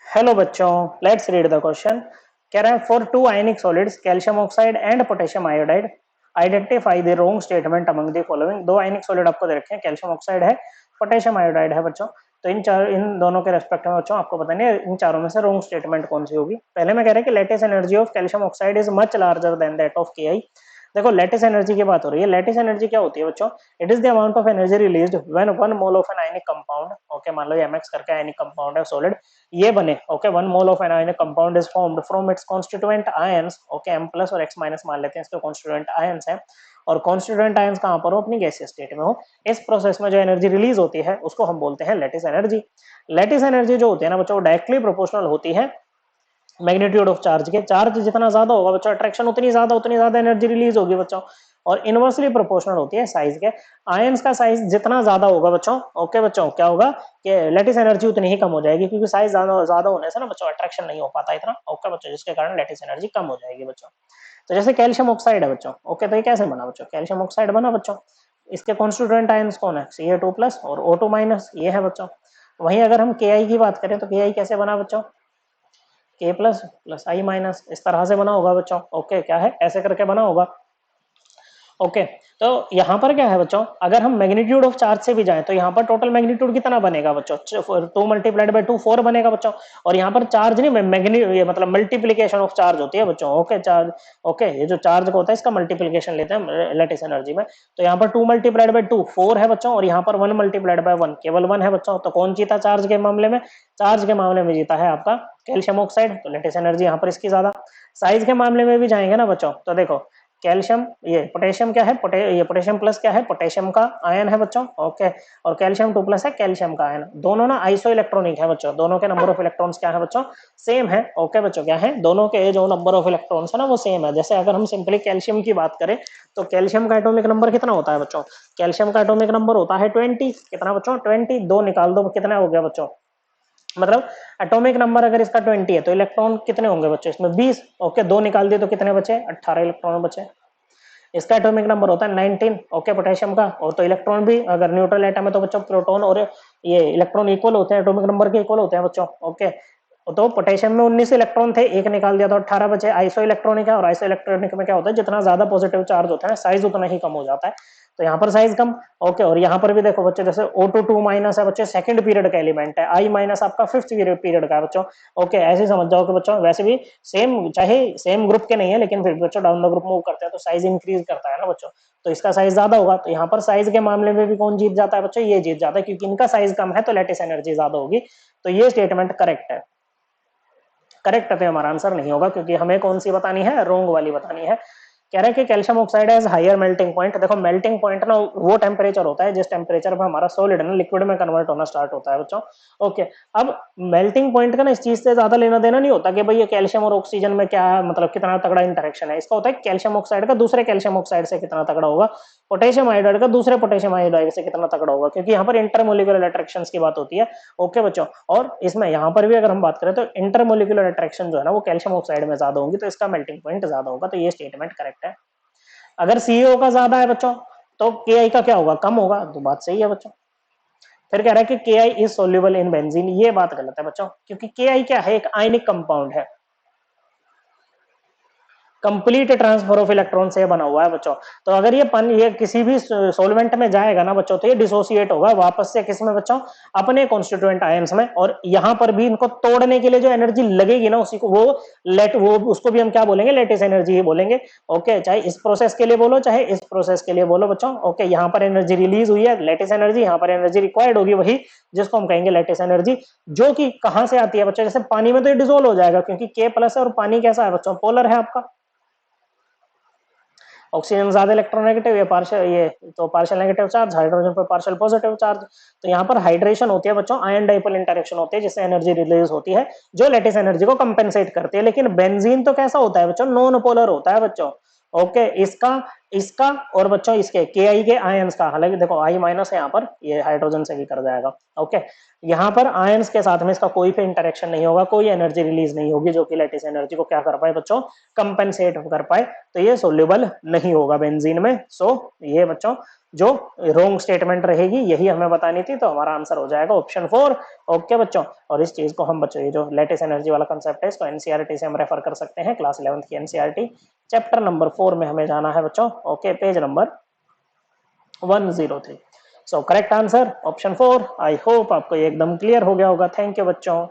Hello बच्चों, let's read the question. कह रहे हैं for two ionic solids calcium oxide and potassium iodide identify the wrong statement among the following. दो ionic solid आपको दे रखे हैं, कैल्शियम ऑक्साइड है, पोटेशियम आयोडाइड है बच्चों। तो इन दोनों के रेस्पेक्ट में बच्चों आपको बताना है इन चारों में से रोंग स्टेटमेंट कौन सी होगी। पहले में कह रहे हैं कि latest energy of calcium oxide is much larger than that of के। देखो लेटिस एनर्जी की बात हो रही है। लेटिस एनर्जी क्या होती है बच्चों? It is the amount of energy released when 1 mole of an ionic compound, okay मान लो ये mx करके आयनिक कंपाउंड है सॉलिड, ये बने, okay 1 mole of an ionic compound is formed from its constituent ions, okay m plus और x minus मान लेते हैं इसके कॉन्स्टिट्यूएंट आयंस है। और कॉन्स्टिट्यूएंट आयंस कहां पर हो? अपनी गैसियस स्टेट में हो। इस प्रोसेस में जो एनर्जी रिलीज होती है उसको हम बोलते हैं लेटिस एनर्जी। लेटिस एनर्जी जो होती है ना बच्चों, डायरेक्टली प्रोपोर्शनल होती है मैग्नीट्यूड ऑफ चार्ज के। चार्ज जितना ज्यादा होगा बच्चों, अट्रैक्शन उतनी ज्यादा एनर्जी रिलीज होगी बच्चों। और इनवर्सली प्रोपोर्शनल होती है साइज के। आयंस का साइज जितना ज्यादा होगा बच्चों, ओके बच्चों, क्या होगा कि लेटिस एनर्जी उतनी ही कम हो जाएगी, क्योंकि साइज ज्यादा होने से ना बच्चों अट्रैक्शन नहीं हो पाता इतना, ओके बच्चों, जिसके कारण लेटिस एनर्जी कम हो जाएगी बच्चों। तो जैसे कैल्शियम ऑक्साइड है बच्चों, ओके, तो ये कैसे बना बच्चों? कैल्शियम ऑक्साइड बना बच्चों, इसके कॉन्स्टिट्यूएंट आयंस कौन है? Ca2 प्लस और O2 माइनस, ये है बच्चों। वहीं अगर हम Ki की बात करें तो Ki कैसे बना बच्चों? K प्लस प्लस आई माइनस, इस तरह से बना होगा बच्चों, ओके, क्या है ऐसे करके बना होगा, ओके। तो यहाँ पर क्या है बच्चों, अगर हम मैग्नीट्यूड ऑफ चार्ज से भी जाएं तो यहाँ पर टोटल मैग्नीट्यूड कितना बनेगा बच्चों? 2 मल्टीप्लाइड बाय 2 4 बनेगा बच्चों। और यहाँ पर चार्ज नहीं, ये मतलब मल्टीप्लीकेशन ऑफ चार्ज होती है बच्चों, ओके चार्ज, ओके, ये जो चार्ज होता है इसका मल्टीप्लीकेशन लेते हैं लेटिस एनर्जी में। तो यहाँ पर 2 मल्टीप्लाइड बाय 2 4 है बच्चों, और यहाँ पर 1 मल्टीप्लाइड बाय 1 केवल 1 है बच्चों। तो कौन जीता चार्ज के मामले में? चार्ज के मामले में जीता है आपका कैल्शियम ऑक्साइड। तो लेटिस एनर्जी यहाँ पर इसकी ज्यादा। साइज के मामले में भी जाएंगे ना बच्चों, तो देखो कैल्शियम, ये पोटेशियम क्या है, ये पोटेशियम प्लस क्या है? पोटेशियम का आयन है बच्चों, ओके। और कैल्शियम 2 प्लस है कैल्शियम का आयन। दोनों ना आइसो इलेक्ट्रॉनिक है बच्चों, दोनों के नंबर ऑफ इलेक्ट्रॉन्स क्या है बच्चों? सेम है, ओके बच्चों, क्या है? दोनों के जो नंबर ऑफ इलेक्ट्रॉन्स है ना वो सेम है। जैसे अगर हम सिंपली कैल्शियम की बात करें तो कैल्शियम का एटॉमिक नंबर कितना होता है बच्चों? कैल्शियम का एटॉमिक नंबर होता है 20। कितना बच्चों? 20। दो निकाल दो, कितना हो गया बच्चों? मतलब एटॉमिक नंबर अगर इसका 20 है तो इलेक्ट्रॉन कितने होंगे बच्चों इसमें? 20, ओके। दो निकाल दिए तो कितने बचे? 18 इलेक्ट्रॉन बचे। इसका एटॉमिक नंबर होता है 19, ओके, पोटेशियम का। और तो इलेक्ट्रॉन भी अगर न्यूट्रल एटम है तो बच्चों प्रोटॉन और ये इलेक्ट्रॉन इक्वल होते हैं, एटॉमिक नंबर के इक्वल होते हैं बच्चों, ओके। तो पोटेशियम में 19 इलेक्ट्रॉन थे, एक निकाल दिया तो 18 बचे। आइसो इलेक्ट्रॉनिक है, और आइसो इलेक्ट्रॉनिक में क्या होता है, जितना ज्यादा पॉजिटिव चार्ज होता है साइज उतना ही कम हो जाता है। तो यहाँ पर साइज कम, ओके। और यहाँ पर भी देखो बच्चे, जैसे O2 2 माइनस है बच्चे, सेकंड पीरियड का एलिमेंट है। आई माइनस आपका फिफ्थ पीरियड का है बच्चों, ओके। ऐसे समझ जाओ कि बच्चों वैसे भी सेम, चाहे सेम ग्रुप के नहीं है लेकिन फिर बच्चों डाउन द ग्रुप मूव करते हैं तो साइज इंक्रीज करता है ना बच्चों। तो इसका साइज ज्यादा होगा। तो यहाँ पर साइज के मामले में भी कौन जीत जाता है बच्चों? ये जीत जाता है, क्योंकि इनका साइज कम है तो लेटिस एनर्जी ज्यादा होगी। तो ये स्टेटमेंट करेक्ट है। करेक्ट है हमारा आंसर नहीं होगा, क्योंकि हमें कौन सी बतानी है? रोंग वाली बतानी है। कह रहे हैं कि calcium oxide has higher melting point. देखो मेल्टिंग पॉइंट ना वो टेम्परेचर होता है जिस टेम्परेचर पर हमारा सॉलिड है ना लिक्विड में कन्वर्ट होना स्टार्ट होता है बच्चों, ओके। अब मेल्टिंग पॉइंट का ना इस चीज से ज्यादा लेना देना नहीं होता कि भाई ये कैल्शियम और ऑक्सीजन में क्या मतलब कितना तगड़ा इंटरेक्शन है। इसका होता है कैल्शियम ऑक्साइड का दूसरे कैल्शियम ऑक्साइड से कितना तगड़ा होगा, पोटेशियम आयोडाइड का दूसरे पोटेशियम आयोडाइड से कितना तगड़ा होगा, क्योंकि यहाँ पर इंटरमोलिकुलर अट्रैक्शन की बात होती है, ओके बच्चों। और इसमें यहाँ पर भी अगर हम बात करें तो इंटरमोलिकुलर अट्रैक्शन जो है ना वो कैल्शियम ऑक्साइड में ज्यादा होगी, तो इसका मेल्टिंग पॉइंट ज्यादा होगा। तो ये स्टेटमेंट करेक्ट है। अगर सीओ का ज्यादा है बच्चों तो के आई का क्या होगा? कम होगा। तो बात सही है बच्चों। फिर कह रहा है कि के I is soluble in benzene, ये बात गलत है बच्चों, क्योंकि के आई क्या है? एक आयनिक कंपाउंड है, कंप्लीट ट्रांसफर ऑफ इलेक्ट्रॉन से बना हुआ है बच्चों। तो अगर ये किसी भी सॉल्वेंट में जाएगा ना बच्चों तो ये डिसोसिएट होगा वापस से किसमें बच्चों? अपने कॉन्स्टिट्यूएंट आयंस में। और यहां पर भी इनको तोड़ने के लिए जो एनर्जी लगेगी ना उसी को वो उसको भी हम क्या बोलेंगे? लेटिस एनर्जी ही बोलेंगे, ओके। चाहे इस प्रोसेस के लिए बोलो चाहे इस प्रोसेस के लिए बोलो बच्चों, ओके। यहाँ पर एनर्जी रिलीज हुई है लेटिस एनर्जी, यहाँ पर एनर्जी रिक्वायर्ड होगी वही जिसको हम कहेंगे लेटिस एनर्जी, जो कि कहां से आती है बच्चों? जैसे पानी में तो ये डिसोल्व हो जाएगा, क्योंकि के प्लस है और पानी कैसा है बच्चों? पोलर है आपका। ऑक्सीजन ज्यादा इलेक्ट्रोनेगेटिव, ये पार्शियल, ये तो पार्शियल नेगेटिव चार्ज, हाइड्रोजन पर पार्शियल पॉजिटिव चार्ज। तो यहाँ पर हाइड्रेशन होती है बच्चों, आयन डाइपोल इंटरेक्शन होती है जिससे एनर्जी रिलीज होती है जो लेटिस एनर्जी को कंपेंसेट करती है। लेकिन बेंजीन तो कैसा होता है बच्चों? नॉन पोलर होता है बच्चों, ओके। इसका इसका और बच्चों इसके के आई के आयंस का, हालांकि देखो आई माइनस है यहाँ पर, ये हाइड्रोजन से भी कर जाएगा। ओके, यहाँ पर आयंस के साथ में इसका कोई भी इंटरेक्शन नहीं होगा, कोई एनर्जी रिलीज नहीं होगी जो कि लैटिस एनर्जी को क्या कर पाए बच्चों, कंपेंसेट कर पाए, तो ये सोल्यूबल नहीं होगा बेंजीन में। सो ये बच्चों जो रोंग स्टेटमेंट रहेगी यही हमें बतानी थी, तो हमारा आंसर हो जाएगा ऑप्शन 4। ओके बच्चों, और इस चीज को हम बच्चों ये जो लेटेस्ट एनर्जी वाला कंसेप्ट है इसको एनसीईआरटी से हम रेफर कर सकते हैं, क्लास 11th की एनसीईआरटी चैप्टर नंबर 4 में हमें जाना है बच्चों। Okay, page number 103। So correct answer option 4। I hope आपको ये एकदम क्लियर हो गया होगा। थैंक यू बच्चों।